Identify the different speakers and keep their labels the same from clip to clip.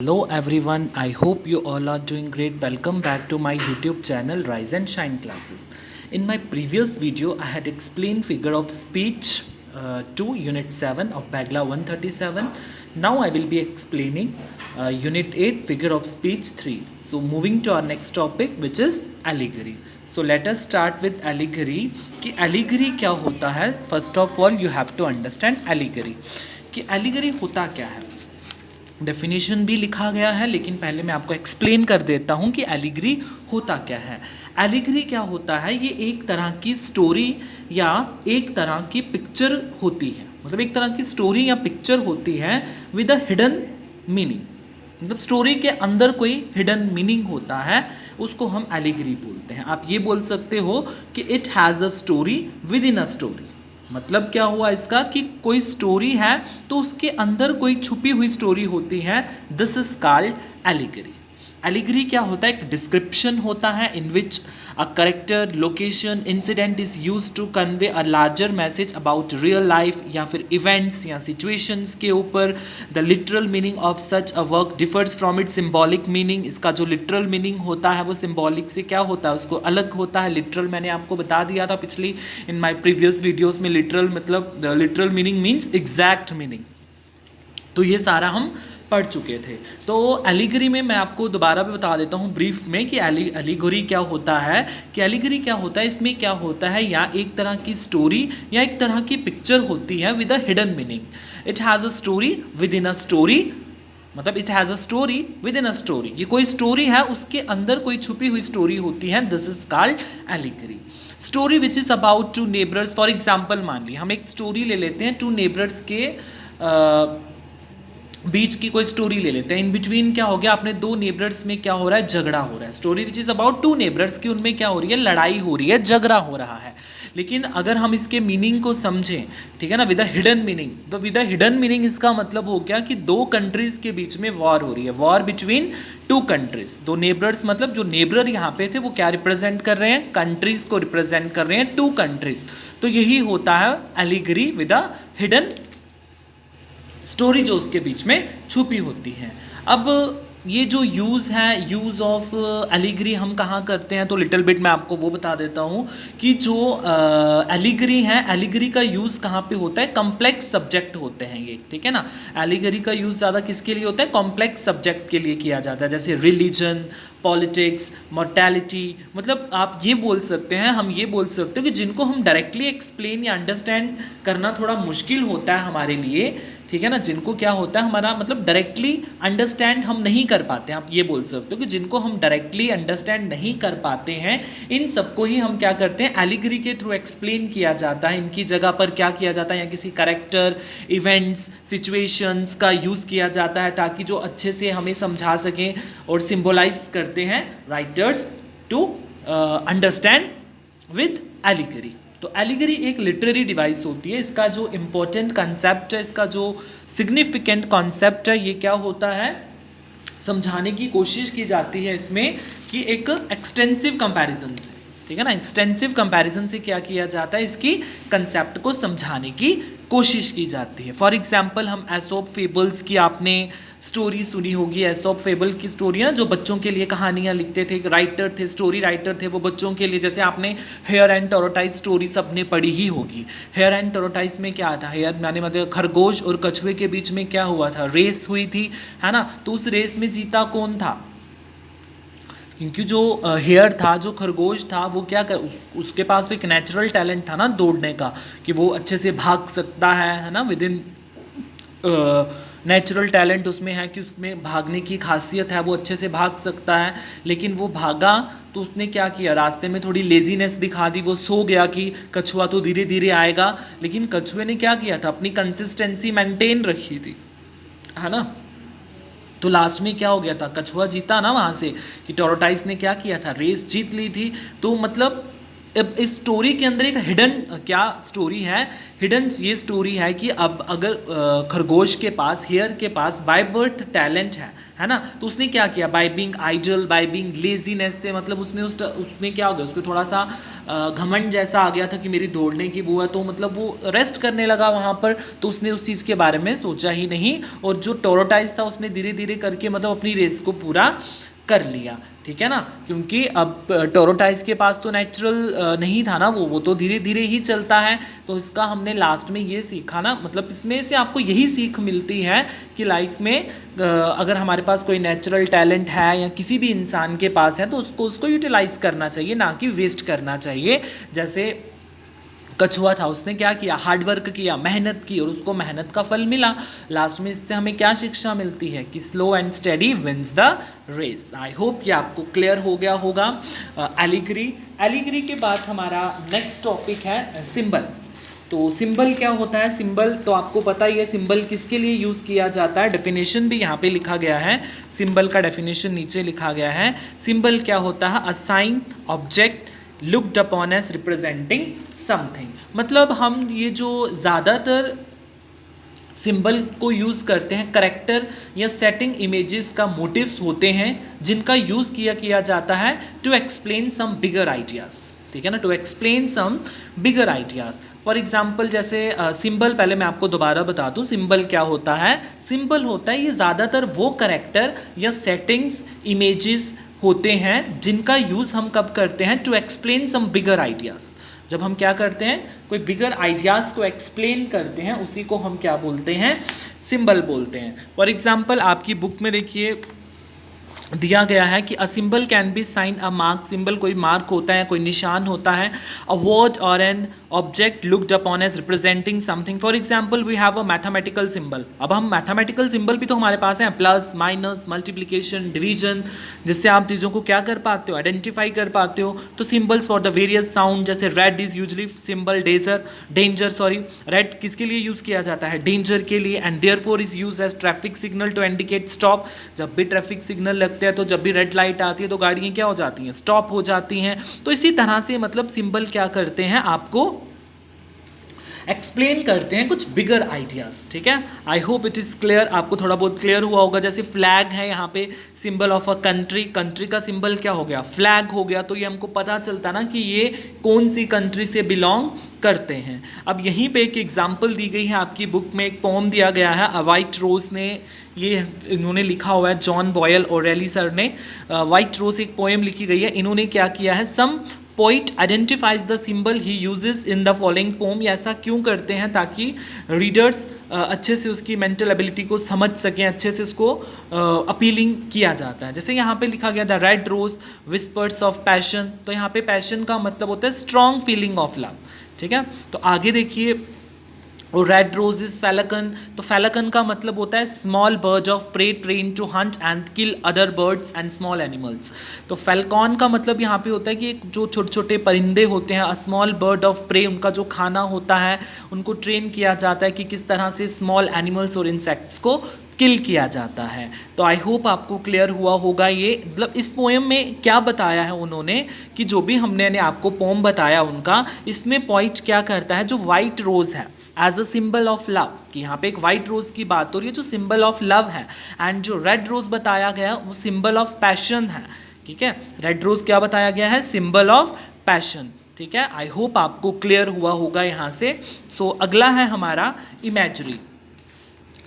Speaker 1: Hello everyone, I hope you all are doing great. Welcome back to my YouTube channel Rise and Shine Classes. In my previous video, I had explained figure of speech 2 unit 7 of Bagla 137. Now I will be explaining unit 8 figure of speech 3. So moving to our next topic which is allegory. So let us start with allegory. कि allegory क्या होता है? First of all you have to understand allegory. कि allegory होता क्या है? Definition भी लिखा गया है, लेकिन पहले मैं आपको एक्सप्लेन कर देता हूँ कि एलिगरी होता क्या है। एलिगरी क्या होता है? ये एक तरह की स्टोरी या एक तरह की पिक्चर होती है, मतलब एक तरह की स्टोरी या पिक्चर होती है विद अ हिडन मीनिंग। मतलब स्टोरी के अंदर कोई हिडन मीनिंग होता है, उसको हम एलिगरी बोलते हैं। आप ये बोल सकते हो कि it has a story within a story. मतलब क्या हुआ इसका कि कोई स्टोरी है तो उसके अंदर कोई छुपी हुई स्टोरी होती है। This is called allegory. Allegory क्या होता है? एक डिस्क्रिप्शन होता है in which a character, location, incident is use to convey a larger message about real life या फिर इवेंट्स या सिचुएशंस के ऊपर। The literal meaning of such a work differs from it symbolic meaning. इसका जो literal meaning होता है वो सिम्बॉलिक से क्या होता है, उसको अलग होता है। लिटरल मैंने आपको बता दिया था पिछली इन माई प्रीवियस वीडियोज़ में। लिटरल मतलब literal meaning means exact meaning. तो ये सारा हम पढ़ चुके थे। तो एलिगरी में मैं आपको दोबारा भी बता देता हूँ ब्रीफ में कि एलिगरी क्या होता है। कि एलिगरी क्या होता है, इसमें क्या होता है, या एक तरह की स्टोरी या एक तरह की पिक्चर होती है with a hidden meaning. It has a story within a story, मतलब it has a story within a story. ये कोई स्टोरी है, उसके अंदर कोई छुपी हुई स्टोरी होती है। This is called allegory. Story which is about two neighbours. For example मान ली हम एक स्टोरी ले लेते हैं, टू नेबर्स के बीच की कोई स्टोरी ले लेते हैं। इन बिटवीन क्या हो गया, अपने दो नेबर्स में क्या हो रहा है, झगड़ा हो रहा है। Story which is about two neighbours की उनमें क्या हो रही है, लड़ाई हो रही है, झगड़ा हो रहा है। लेकिन अगर हम इसके मीनिंग को समझें, ठीक है ना, विद अ हिडन मीनिंग, तो विद अ हिडन मीनिंग इसका मतलब हो गया कि दो कंट्रीज के बीच में वॉर हो रही है। War between two countries. दो नेबर्स, मतलब जो नेबर यहाँ पे थे वो क्या रिप्रेजेंट कर रहे हैं, कंट्रीज को रिप्रेजेंट कर रहे हैं, टू कंट्रीज। तो यही होता है allegory with a hidden story जो उसके बीच में छुपी होती है। अब ये जो यूज़ है, यूज़ ऑफ एलिगरी हम कहाँ करते हैं, तो लिटिल बिट मैं आपको वो बता देता हूँ कि जो एलिगरी है, एलिगरी का यूज़ कहाँ पे होता है, कॉम्प्लेक्स सब्जेक्ट होते हैं ये, ठीक है ना। एलिगरी का यूज़ ज़्यादा किसके लिए होता है, कॉम्प्लेक्स सब्जेक्ट के लिए किया जाता है, जैसे रिलीजन, पॉलिटिक्स, मोर्टेलिटी। मतलब आप ये बोल सकते हैं, हम ये बोल सकते हो कि जिनको हम डायरेक्टली एक्सप्लेन या अंडरस्टैंड करना थोड़ा मुश्किल होता है हमारे लिए, ठीक है ना, जिनको क्या होता है, हमारा मतलब डायरेक्टली अंडरस्टैंड हम नहीं कर पाते हैं। आप ये बोल सकते हो कि जिनको हम डायरेक्टली अंडरस्टैंड नहीं कर पाते हैं, इन सबको ही हम क्या करते हैं, एलिगरी के थ्रू एक्सप्लेन किया जाता है। इनकी जगह पर क्या किया जाता है, या किसी करेक्टर, इवेंट्स, सिचुएशंस का यूज़ किया जाता है ताकि जो अच्छे से हमें समझा सकें, और सिम्बोलाइज करते हैं writers to understand with allegory. तो एलिगरी एक लिटरेरी डिवाइस होती है। इसका जो इम्पोर्टेंट कंसेप्ट है, इसका जो सिग्निफिकेंट कॉन्सेप्ट है, ये क्या होता है, समझाने की कोशिश की जाती है इसमें कि एक एक्सटेंसिव कंपैरिजन से, ठीक है ना, एक्सटेंसिव कंपैरिजन से क्या किया जाता है, इसकी कंसेप्ट को समझाने की कोशिश की जाती है। फॉर एग्जाम्पल हम एसोप फेबल्स की आपने स्टोरी सुनी होगी। एसोप फेबल की स्टोरी ना, जो बच्चों के लिए कहानियाँ लिखते थे, राइटर थे, स्टोरी राइटर थे, वो बच्चों के लिए, जैसे आपने हेयर एंड टोरोटाइज स्टोरी सबने पढ़ी ही होगी। हेयर एंड टोरोटाइज में क्या था, हेयर माने मतलब खरगोश और कछुए के बीच में क्या हुआ था, रेस हुई थी, है ना। तो उस रेस में जीता कौन था, क्योंकि जो हेयर था, जो खरगोश था, वो क्या कर, उसके पास तो एक नेचुरल टैलेंट था ना दौड़ने का, कि वो अच्छे से भाग सकता है ना, विद इन नेचुरल टैलेंट उसमें है कि उसमें भागने की खासियत है, वो अच्छे से भाग सकता है। लेकिन वो भागा तो उसने क्या किया, रास्ते में थोड़ी लेजीनेस दिखा दी, वो सो गया कि कछुआ तो धीरे धीरे आएगा। लेकिन कछुए ने क्या किया था, अपनी कंसिस्टेंसी मेंटेन रखी थी, है ना। तो लास्ट में क्या हो गया था, कछुआ जीता ना वहाँ से, कि टोरोटाइस ने क्या किया था, रेस जीत ली थी। तो मतलब अब इस स्टोरी के अंदर एक हिडन क्या स्टोरी है, हिडन ये स्टोरी है कि अब अगर खरगोश के पास, हेयर के पास बाय बर्थ टैलेंट है ना, तो उसने क्या किया, by being idle, by being laziness से, मतलब उसने क्या हो गया, उसको थोड़ा सा घमंड जैसा आ गया था कि मेरी दौड़ने की वो है, तो मतलब वो रेस्ट करने लगा वहाँ पर, तो उसने उस चीज़ के बारे में सोचा ही नहीं, और जो टोरोटाइज था उसने धीरे धीरे करके मतलब अपनी रेस को पूरा कर लिया, ठीक है ना, क्योंकि अब टोरोटाइज के पास तो नेचुरल नहीं था ना, वो तो धीरे धीरे ही चलता है। तो इसका हमने लास्ट में ये सीखा ना, मतलब इसमें से आपको यही सीख मिलती है कि लाइफ में अगर हमारे पास कोई नेचुरल टैलेंट है या किसी भी इंसान के पास है तो उसको यूटिलाइज करना चाहिए, ना कि वेस्ट करना चाहिए। जैसे कछुआ था, उसने क्या किया, हार्ड वर्क किया, मेहनत की, और उसको मेहनत का फल मिला। लास्ट में इससे हमें क्या शिक्षा मिलती है कि slow and steady wins the race. I hope ये आपको क्लियर हो गया होगा। एलिगरी के बाद हमारा नेक्स्ट टॉपिक है सिंबल। तो सिंबल क्या होता है? सिंबल तो आपको पता ही है, सिंबल किसके लिए यूज़ किया जाता है। डेफिनेशन भी यहाँ पे लिखा गया है, सिंबल का डेफिनेशन नीचे लिखा गया है। सिंबल क्या होता है? A sign, object looked upon as representing something. मतलब हम ये जो ज़्यादातर सिंबल को यूज़ करते हैं, करेक्टर या सेटिंग इमेजेस का मोटिव्स होते हैं जिनका यूज़ किया जाता है to explain some bigger ideas, ठीक है ना, to explain some bigger ideas. For example जैसे सिंबल, पहले मैं आपको दोबारा बता दूँ सिंबल क्या होता है। सिंबल होता है ये ज़्यादातर वो करेक्टर या सेटिंग्स इमेजेस होते हैं जिनका यूज़ हम कब करते हैं, to explain some bigger ideas. जब हम क्या करते हैं, कोई बिगर आइडियाज़ को एक्सप्लेन करते हैं, उसी को हम क्या बोलते हैं, सिंबल बोलते हैं। फॉर एग्जाम्पल आपकी बुक में देखिए दिया गया है कि a symbol can be sign a mark. Symbol कोई मार्क होता है, कोई निशान होता है। अ वर्ड और an object looked upon as representing something. For example we have a mathematical symbol. अब हम मैथमेटिकल सिंबल भी तो हमारे पास है, प्लस, माइनस, मल्टीप्लिकेशन, डिवीजन, जिससे आप चीज़ों को क्या कर पाते हो, आइडेंटिफाई कर पाते हो। तो symbols for the various sound, जैसे red is usually symbol danger sorry, red किसके लिए यूज़ किया जाता है, डेंजर के लिए। And therefore is use as traffic signal to indicate stop. जब भी ट्रैफिक सिग्नल लगते हैं तो जब भी रेड लाइट आती है तो गाड़ियाँ क्या हो जाती हैं, स्टॉप हो जाती हैं। तो इसी तरह से मतलब सिंबल क्या करते हैं, आपको एक्सप्लेन करते हैं कुछ बिगर आइडियाज़, ठीक है। आई होप इट इज़ क्लियर, आपको थोड़ा बहुत क्लियर हुआ होगा। जैसे फ्लैग है यहाँ पे, symbol of a country, country का सिंबल क्या हो गया, फ्लैग हो गया। तो ये हमको पता चलता ना कि ये कौन सी कंट्री से बिलोंग करते हैं। अब यहीं पे एक एग्जांपल दी गई है आपकी बुक में, एक पोम दिया गया है, अ वाइट रोज ने, ये इन्होंने लिखा हुआ है जॉन बॉयल ओरेली सर ने। वाइट रोज एक पोएम लिखी गई है। इन्होंने क्या किया है, some poet identifies the symbol he uses in the following poem. ये ऐसा क्यों करते हैं, ताकि रीडर्स अच्छे से उसकी मेंटल एबिलिटी को समझ सकें, अच्छे से उसको अपीलिंग किया जाता है। जैसे यहाँ पे लिखा गया the red rose whispers of passion. तो यहाँ पे पैशन का मतलब होता है स्ट्रॉन्ग फीलिंग ऑफ लव, ठीक है। तो आगे देखिए, और रेड रोज इज फैलकन। तो फैलकन का मतलब होता है small bird of prey train to hunt and kill other birds and small animals. तो फैलकॉन का मतलब यहाँ पे होता है कि जो छोटे छोटे परिंदे होते हैं, a small bird of prey, उनका जो खाना होता है, उनको ट्रेन किया जाता है कि किस तरह से स्मॉल एनिमल्स और इंसेक्ट्स को किल किया जाता है। तो आई होप आपको क्लियर हुआ होगा। ये मतलब इस पोएम में क्या बताया है उन्होंने, कि जो भी हमने आपको पोम बताया उनका, इसमें पॉइंट क्या करता है, जो वाइट रोज है as a symbol of love, कि यहाँ पे एक वाइट रोज की बात हो रही है जो सिंबल ऑफ लव है, एंड जो रेड रोज बताया गया वो सिंबल ऑफ पैशन है, ठीक है। रेड रोज क्या बताया गया है, सिंबल ऑफ पैशन, ठीक है। आई होप आपको क्लियर हुआ होगा यहाँ से। सो अगला है हमारा इमेजरी।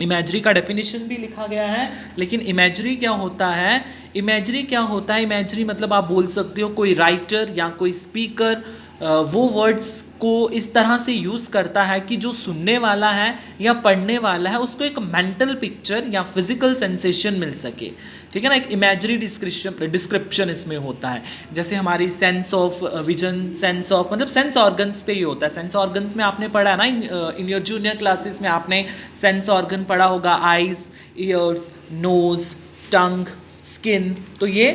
Speaker 1: इमेजरी का डेफिनेशन भी लिखा गया है, लेकिन इमेजरी क्या होता है, इमेजरी क्या होता है, इमेजरी मतलब आप बोल सकते हो कोई राइटर या कोई स्पीकर वो वर्ड्स को इस तरह से यूज़ करता है कि जो सुनने वाला है या पढ़ने वाला है उसको एक मेंटल पिक्चर या फिजिकल सेंसेशन मिल सके, ठीक है ना। एक इमेजरी डिस्क्रिप्शन इसमें होता है। जैसे हमारी sense of vision, sense of मतलब सेंस ऑर्गन्स पे ही होता है। सेंस ऑर्गन्स में आपने पढ़ा है ना, इन योर जूनियर क्लासेस में आपने सेंस ऑर्गन पढ़ा होगा, eyes, ears, nose, tongue, skin. तो ये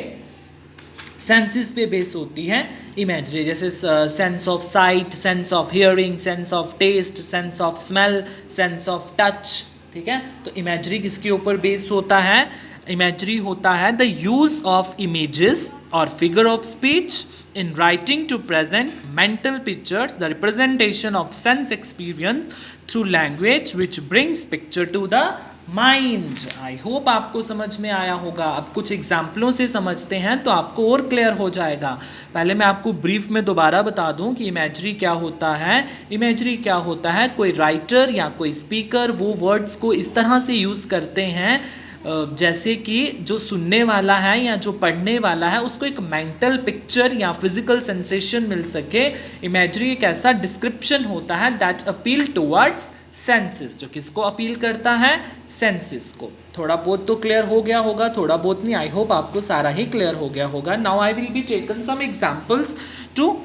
Speaker 1: सेंसेस पे बेस होती है इमेजरी, जैसे sense of sight, sense of hearing, sense of taste, sense of smell, sense of touch, ठीक है। तो इमेजरी किसके ऊपर बेस होता है, इमेजरी होता है द यूज ऑफ इमेजेस और figure of speech in writing to present mental pictures, the representation of sense experience through language which brings picture to the mind. I hope आपको समझ में आया होगा। अब कुछ एग्जाम्पलों से समझते हैं तो आपको और क्लियर हो जाएगा। पहले मैं आपको ब्रीफ में दोबारा बता दूं कि इमेजरी क्या होता है। इमेजरी क्या होता है, कोई राइटर या कोई स्पीकर वो वर्ड्स को इस तरह से यूज़ करते हैं जैसे कि जो सुनने वाला है या जो पढ़ने वाला है उसको एक मेंटल पिक्चर या फिजिकल सेंसेशन मिल सके। इमेजरी एक ऐसा डिस्क्रिप्शन होता है दैट अपील टुवर्ड्स सेंसेस, जो किसको अपील करता है, सेंसेस को। थोड़ा बहुत तो क्लियर हो गया होगा, थोड़ा बहुत नहीं, आई होप आपको सारा ही क्लियर हो गया होगा। Now I will be taken some examples to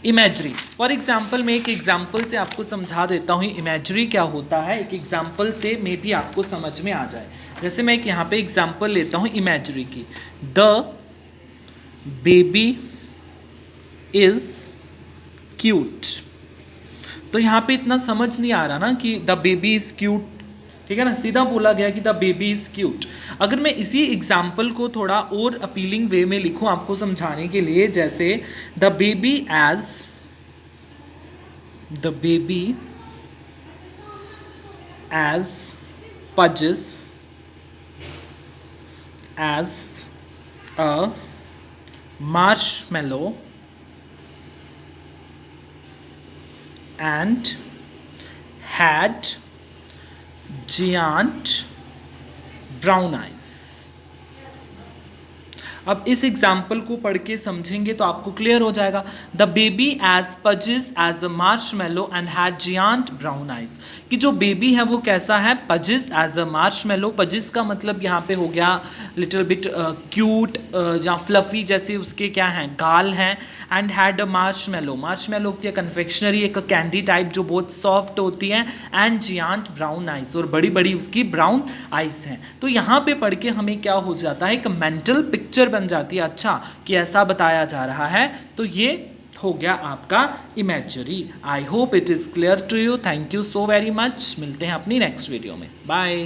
Speaker 1: imagery. For example मैं एक एग्जाम्पल से आपको समझा देता हूँ इमेजरी क्या होता है, एक एग्जाम्पल से मे भी आपको समझ में आ जाए। जैसे मैं एक यहाँ पे एग्जाम्पल लेता हूँ इमेजरी की, द बेबी इज क्यूट। तो यहाँ पे इतना समझ नहीं आ रहा ना कि द बेबी इज क्यूट, ठीक है ना, सीधा बोला गया कि द बेबी इज क्यूट। अगर मैं इसी एग्जाम्पल को थोड़ा और अपीलिंग वे में लिखूं आपको समझाने के लिए, जैसे the baby as pudges as a marshmallow and had giant brown eyes। अब इस एग्जाम्पल को पढ़ के समझेंगे तो आपको क्लियर हो जाएगा। The baby as pudges as a marshmallow and had giant brown eyes, कि जो बेबी है वो कैसा है, pudges as a marshmallow. Pudges का मतलब यहाँ पे हो गया लिटिल बिट क्यूट या फ्लफी, जैसे उसके क्या हैं, गाल हैं। And had a marshmallow, marshmallow होती है कन्फेक्शनरी, एक कैंडी टाइप जो बहुत सॉफ्ट होती है। एंड जियांट ब्राउन आइज, और बड़ी बड़ी उसकी ब्राउन आइज हैं। तो यहाँ पे पढ़ के हमें क्या हो जाता है, एक मेंटल पिक्चर बन जाती है, अच्छा कि ऐसा बताया जा रहा है। तो ये हो गया आपका imagery. I hope it is clear to you. Thank you so very much. मिलते हैं अपनी नेक्स्ट वीडियो में। बाय।